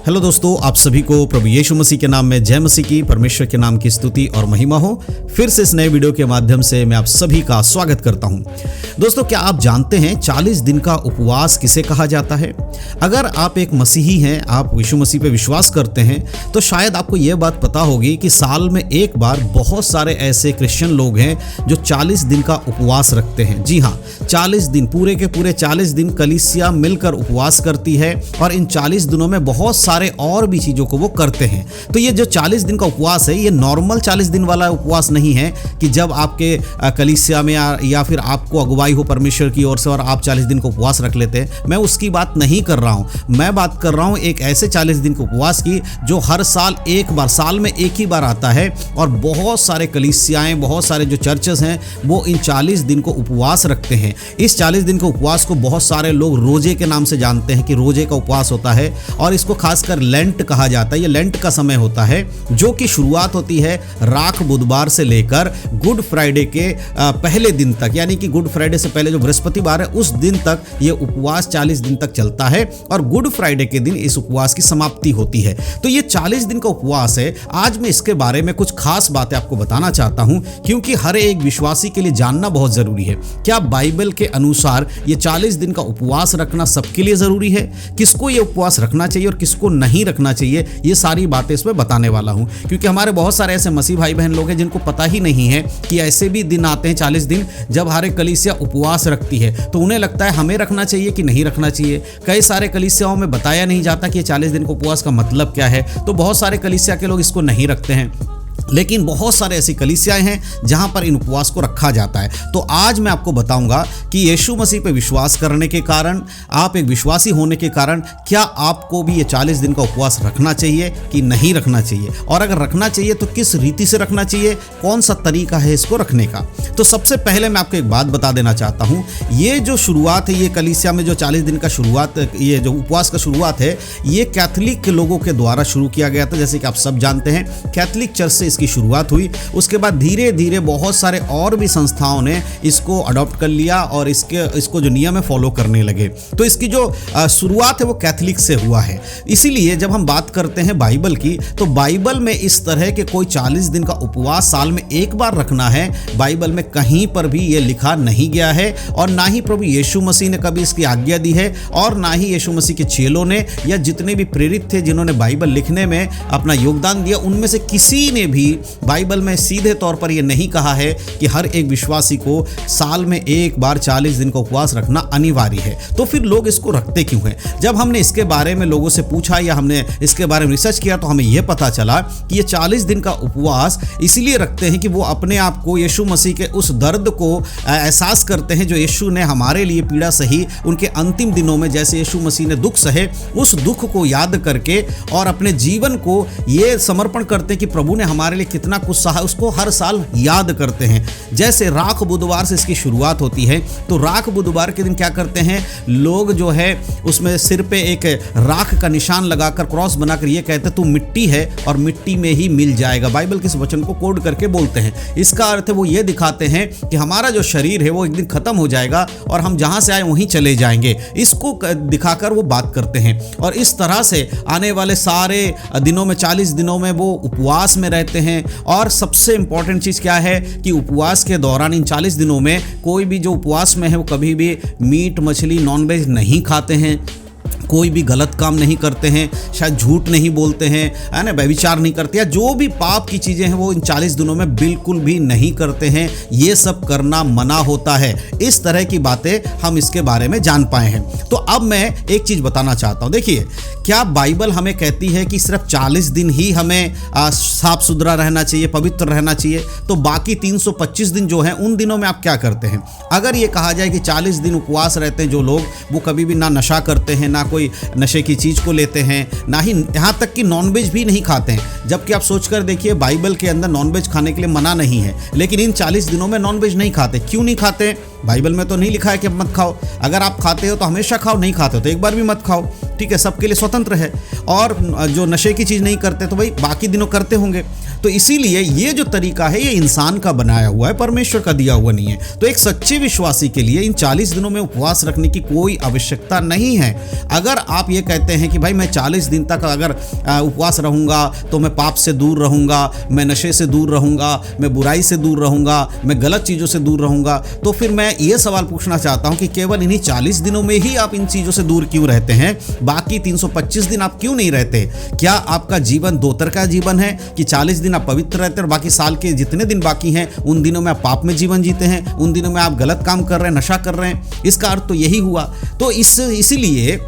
Hello दोस्तों, आप सभी को प्रभु यीशु मसीह के नाम में जय मसीह की, परमेश्वर के नाम की स्तुति और महिमा हो। फिर से इस नए वीडियो के माध्यम से मैं आप सभी का स्वागत करता हूं। दोस्तों, क्या आप जानते हैं 40 दिन का उपवास किसे कहा जाता है? अगर आप एक मसीही हैं, आप यीशु मसीह पे विश्वास करते हैं, तो शायद आपको यह बात पता होगी कि साल में एक बार बहुत सारे ऐसे क्रिश्चियन लोग हैं जो 40 दिन का उपवास रखते हैं। जी हाँ, 40 दिन, पूरे के पूरे 40 दिन कलीसिया मिलकर उपवास करती है और इन 40 दिनों में बहुत सारे और भी चीज़ों को वो करते हैं। तो ये जो 40 दिन का उपवास है, ये नॉर्मल 40 दिन वाला उपवास नहीं है कि जब आपके कलीसिया में या फिर आपको अगुवाई हो परमेश्वर की ओर से और आप 40 दिन का उपवास रख लेते हैं। मैं उसकी बात नहीं कर रहा हूँ। मैं बात कर रहा हूँ एक ऐसे 40 दिन के उपवास की जो हर साल एक बार, साल में एक ही बार आता है और बहुत सारे कलीसियाएँ, बहुत सारे जो चर्चेस हैं वो इन 40 दिन को उपवास रखते हैं। इस 40 दिन के उपवास को बहुत सारे लोग रोजे के नाम से जानते हैं कि रोजे का उपवास होता है और इसको खासकर लेंट कहा जाता है। ये लेंट का समय होता है जो कि शुरुआत होती है राख बुधवार से लेकर गुड फ्राइडे के पहले दिन तक, यानी कि गुड फ्राइडे से पहले जो बृहस्पतिवार है उस दिन तक ये उपवास 40 दिन तक चलता है और गुड फ्राइडे के दिन इस उपवास की समाप्ति होती है। तो ये 40 दिन का उपवास है। आज मैं इसके बारे में कुछ खास बातें आपको बताना चाहता हूं क्योंकि हर एक विश्वासी के लिए जानना बहुत जरूरी है। क्या बाइबल के अनुसार ये 40 दिन का उपवास रखना सबके लिए जरूरी है? किसको ये उपवास रखना चाहिए और किसको नहीं रखना चाहिए, ये सारी बातें इसमें बताने वाला हूं। क्योंकि हमारे बहुत सारे ऐसे मसीह भाई बहन लोग हैं जिनको पता ही नहीं है कि ऐसे भी दिन आते हैं 40 दिन जब हर एक कलीसिया उपवास रखती है। तो उन्हें लगता है हमें रखना चाहिए कि नहीं रखना चाहिए। कई सारे कलीसियाओं में बताया नहीं जाता कि 40 दिन का उपवास का मतलब क्या है, तो बहुत सारे कलीसिया के लोग इसको नहीं रखते हैं। लेकिन बहुत सारे ऐसी कलीसियाएं हैं जहां पर इन उपवास को रखा जाता है। तो आज मैं आपको बताऊंगा कि यीशु मसीह पे विश्वास करने के कारण, आप एक विश्वासी होने के कारण, क्या आपको भी ये 40 दिन का उपवास रखना चाहिए कि नहीं रखना चाहिए, और अगर रखना चाहिए तो किस रीति से रखना चाहिए, कौन सा तरीका है इसको रखने का। तो सबसे पहले मैं आपको एक बात बता देना चाहता हूँ। ये जो शुरुआत है, ये कलीसिया में जो 40 दिन का शुरुआत, ये जो उपवास का शुरुआत है, ये कैथोलिक के लोगों के द्वारा शुरू किया गया था। जैसे कि आप सब जानते हैं, कैथोलिक चर्च से की शुरुआत हुई। उसके बाद धीरे धीरे बहुत सारे और भी संस्थाओं ने इसको अडॉप्ट कर लिया और इसको जो नियम है फॉलो करने लगे। तो इसकी जो शुरुआत है वो कैथोलिक से हुआ है। इसीलिए जब हम बात करते हैं बाइबल की, तो बाइबल में इस तरह के कोई 40 दिन का उपवास साल में एक बार रखना है, बाइबल में कहीं पर भी ये लिखा नहीं गया है और ना ही प्रभु यीशु मसीह ने कभी इसकी आज्ञा दी है और ना ही यीशु मसीह के चेलों ने या जितने भी प्रेरित थे जिन्होंने बाइबल लिखने में अपना योगदान दिया, उनमें से किसी ने भी बाइबल में सीधे तौर पर यह नहीं कहा है कि हर एक विश्वासी को साल में एक बार 40 दिन का उपवास रखना अनिवार्य है। तो फिर लोग इसको रखते क्यों हैं? जब हमने इसके बारे में लोगों से पूछा या हमने इसके बारे में रिसर्च किया तो हमें यह पता चला कि ये 40 दिन का उपवास इसलिए रखते हैं कि वो अपने आप को यीशु मसीह के उस दर्द को एहसास करते हैं जो यीशु ने हमारे लिए पीड़ा सही, उनके अंतिम दिनों में जैसे यीशु मसीह ने दुख सहे, उस दुख को याद करके और अपने जीवन को ये समर्पण करते हैं कि प्रभु ने हमारे लिए कितना कुछ सहा, उसको हर साल याद करते हैं। जैसे राख बुधवार से इसकी शुरुआत होती है, तो राख बुधवार के दिन क्या करते हैं लोग, जो है उसमें सिर पे एक राख का निशान लगाकर, क्रॉस बनाकर ये कहते हैं तू मिट्टी है और मिट्टी में ही मिल जाएगा। बाइबल के इस वचन को कोड करके बोलते हैं। इसका अर्थ है वो ये दिखाते हैं कि हमारा जो शरीर है वो एक दिन खत्म हो जाएगा और हम जहां से आए वहीं चले जाएंगे। इसको दिखाकर वो बात करते हैं और इस तरह से आने वाले सारे दिनों में, 40 दिनों में वो उपवास में रहते हैं। और सबसे इंपॉर्टेंट चीज क्या है कि उपवास के दौरान इन 40 दिनों में कोई भी जो उपवास में है वो कभी भी मीट, मछली, नॉनवेज नहीं खाते हैं, कोई भी गलत काम नहीं करते हैं, शायद झूठ नहीं बोलते हैं, है ना, व्यभिचार नहीं करते, या जो भी पाप की चीज़ें हैं वो इन 40 दिनों में बिल्कुल भी नहीं करते हैं। ये सब करना मना होता है। इस तरह की बातें हम इसके बारे में जान पाए हैं। तो अब मैं एक चीज़ बताना चाहता हूँ। देखिए, क्या बाइबल हमें कहती है कि सिर्फ 40 दिन ही हमें साफ सुथरा रहना चाहिए, पवित्र रहना चाहिए? तो बाकी 325 दिन जो हैं उन दिनों में आप क्या करते हैं? अगर ये कहा जाए कि 40 दिन उपवास रहते हैं जो लोग, वो कभी भी ना नशा करते हैं, ना कोई नशे की चीज को लेते हैं, ना ही यहां तक कि नॉनवेज भी नहीं खाते हैं। जबकि आप सोचकर देखिए, बाइबल के अंदर नॉनवेज खाने के लिए मना नहीं है, लेकिन इन 40 दिनों में नॉनवेज नहीं खाते। क्यों नहीं खाते? बाइबल में तो नहीं लिखा है कि मत खाओ। अगर आप खाते हो तो हमेशा खाओ, नहीं खाते हो तो एक बार भी मत खाओ। ठीक है, सबके लिए स्वतंत्र है। और जो नशे की चीज़ नहीं करते तो भाई बाकी दिनों करते होंगे। तो इसीलिए ये जो तरीका है ये इंसान का बनाया हुआ है, परमेश्वर का दिया हुआ नहीं है। तो एक सच्चे विश्वासी के लिए इन 40 दिनों में उपवास रखने की कोई आवश्यकता नहीं है। अगर आप ये कहते हैं कि भाई मैं 40 दिन तक अगर उपवास रहूँगा तो मैं पाप से दूर रहूँगा, मैं नशे से दूर रहूँगा, मैं बुराई से दूर रहूँगा, मैं गलत चीज़ों से दूर रहूँगा, तो फिर मैं ये सवाल पूछना चाहता हूँ कि केवल इन्हीं 40 दिनों में ही आप इन चीज़ों से दूर क्यों रहते हैं? बाकी 325 दिन आप क्यों नहीं रहते? क्या आपका जीवन दो तरह का जीवन है कि 40 दिन आप पवित्र रहते हैं और बाकी साल के जितने दिन बाकी हैं उन दिनों में आप पाप में जीवन जीते हैं, उन दिनों में आप गलत काम कर रहे हैं, नशा कर रहे हैं? इसका अर्थ तो यही हुआ। तो इसीलिए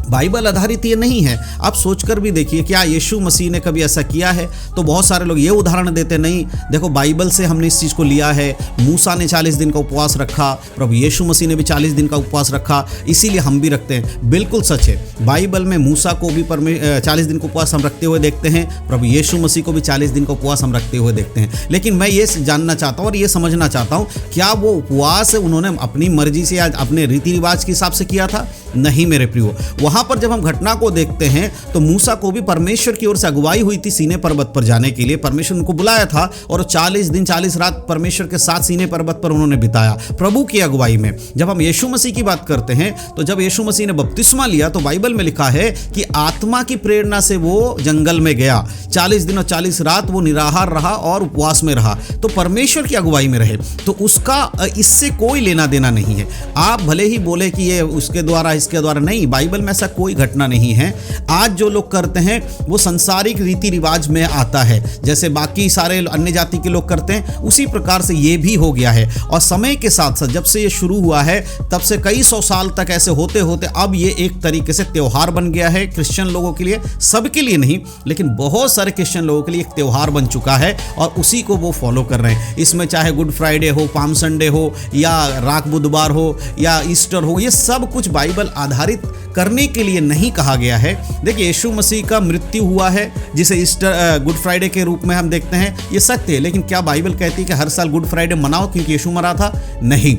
बाइबल आधारित ये नहीं है। आप सोचकर भी देखिए, क्या यीशु मसीह ने कभी ऐसा किया है? तो बहुत सारे लोग ये उदाहरण देते, नहीं देखो बाइबल से हमने इस चीज़ को लिया है, मूसा ने 40 दिन का उपवास रखा, प्रभु यीशु मसीह ने भी 40 दिन का उपवास रखा, इसीलिए हम भी रखते हैं। बिल्कुल सच है, बाइबल में मूसा को भी 40 दिन का उपवास हम रखते हुए देखते हैं, प्रभु यीशु मसीह को भी 40 दिन का उपवास हम रखते हुए देखते हैं। लेकिन मैं ये जानना चाहता हूँ और ये समझना चाहता हूँ, क्या वो उपवास उन्होंने अपनी मर्जी से या अपने रीति रिवाज के हिसाब से किया था? नहीं मेरे प्रियो। वहाँ पर जब हम घटना को देखते हैं तो मूसा को भी परमेश्वर की ओर से अगुवाई हुई थी सीने पर्वत पर जाने के लिए। परमेश्वर उनको बुलाया था और 40 दिन 40 रात परमेश्वर के साथ सीने पर्वत पर उन्होंने बिताया प्रभु की अगुवाई में। जब हम यीशु मसीह की बात करते हैं तो जब यीशु मसीह ने बपतिस्मा लिया तो बाइबल में लिखा है कि आत्मा की प्रेरणा से वो जंगल में गया, 40 दिन और 40 रात वो निराहार रहा और उपवास में रहा, तो परमेश्वर की अगुवाई में रहे। तो उसका इससे कोई लेना देना नहीं है। आप भले ही बोले कि ये उसके द्वारा इसके द्वारा, नहीं, बाइबल में ऐसा कोई घटना नहीं है। आज जो लोग करते हैं वो संसारिक रीति रिवाज में आता है, जैसे बाकी सारे अन्य जाति के लोग करते हैं उसी प्रकार से ये भी हो गया है। और समय के साथ साथ जब से ये शुरू हुआ है तब से कई सौ साल तक ऐसे होते होते अब ये एक तरीके से त्योहार बन गया है क्रिश्चियन लोगों के लिए। सबके लिए नहीं, लेकिन बहुत सारे क्रिश्चियन लोगों के लिए एक त्योहार बन चुका है और उसी को वो फॉलो कर रहे हैं। इसमें चाहे गुड फ्राइडे हो, पाम संडे हो, या राख बुधवार हो, या ईस्टर हो, ये सब कुछ बाइबल आधारित करने के लिए नहीं कहा गया है। देखिए, यीशु मसीह का मृत्यु हुआ है जिसे ईस्टर गुड फ्राइडे के रूप में हम देखते हैं, ये सत्य है। लेकिन क्या बाइबल कहती है कि हर साल गुड फ्राइडे मनाओ क्योंकि यीशु मरा था? नहीं।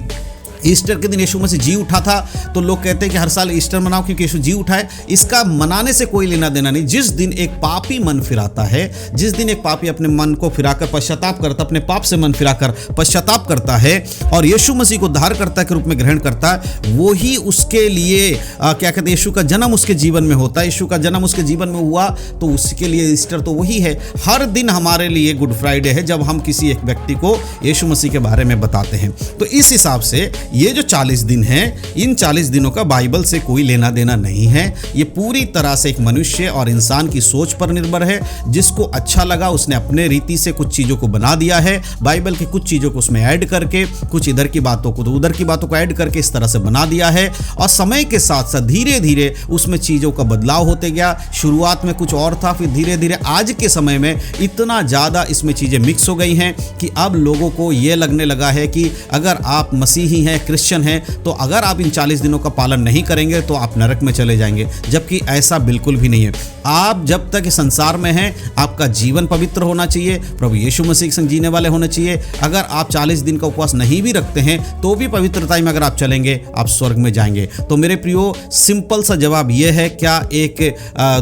ईस्टर के दिन यीशु मसीह जी उठा था तो लोग कहते हैं कि हर साल ईस्टर मनाओ क्योंकि यीशु जी उठा है। इसका मनाने से कोई लेना देना नहीं। जिस दिन एक पापी मन फिराता है, जिस दिन एक पापी अपने मन को फिराकर पश्चाताप करता, अपने पाप से मन फिराकर पश्चाताप करता है और यीशु मसीह को उद्धारकर्ता के रूप में ग्रहण करता है, वो ही उसके लिए क्या कहते हैं, यीशु का जन्म उसके जीवन में होता है। यीशु का जन्म उसके जीवन में हुआ तो उसके लिए ईस्टर तो वही है। हर दिन हमारे लिए गुड फ्राइडे है जब हम किसी एक व्यक्ति को यीशु मसीह के बारे में बताते हैं। तो इस हिसाब से ये जो 40 दिन हैं, इन 40 दिनों का बाइबल से कोई लेना देना नहीं है। ये पूरी तरह से एक मनुष्य और इंसान की सोच पर निर्भर है। जिसको अच्छा लगा उसने अपने रीति से कुछ चीज़ों को बना दिया है, बाइबल की कुछ चीज़ों को उसमें ऐड करके, कुछ इधर की बातों को तो उधर की बातों को ऐड करके इस तरह से बना दिया है। और समय के साथ साथ धीरे धीरे उसमें चीज़ों का बदलाव होते गया। शुरुआत में कुछ और था, फिर धीरे धीरे आज के समय में इतना ज़्यादा इसमें चीज़ें मिक्स हो गई हैं कि अब लोगों को ये लगने लगा है कि अगर आप मसीही हैं, क्रिश्चियन हैं, तो अगर आप इन 40 दिनों का पालन नहीं करेंगे तो आप नरक में चले जाएंगे, जबकि ऐसा बिल्कुल भी नहीं है। आप जब तक इस संसार में हैं, आपका जीवन पवित्र होना चाहिए, प्रभु यीशु मसीह के संग जीने वाले होने चाहिए। अगर आप 40 दिन का उपवास नहीं भी रखते हैं तो भी पवित्रता में अगर आप चलेंगे, आप स्वर्ग में जाएंगे। तो मेरे प्रियो, सिंपल सा जवाब यह है, क्या एक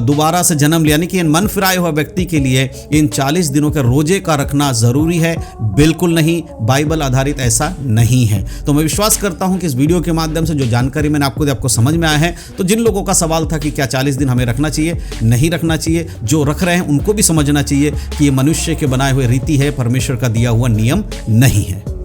दोबारा से जन्म लिया, यानी कि मन फिराए हुआ व्यक्ति के लिए इन 40 दिनों के रोजे का रखना जरूरी है? बिल्कुल नहीं, बाइबल आधारित ऐसा नहीं है। तो मैं विश्वास करता हूं कि इस वीडियो के माध्यम से जो जानकारी मैंने आपको दी आपको समझ में आया है। तो जिन लोगों का सवाल था कि क्या 40 दिन हमें रखना चाहिए, नहीं रखना चाहिए, जो रख रहे हैं उनको भी समझना चाहिए कि ये मनुष्य के बनाए हुए रीति है, परमेश्वर का दिया हुआ नियम नहीं है।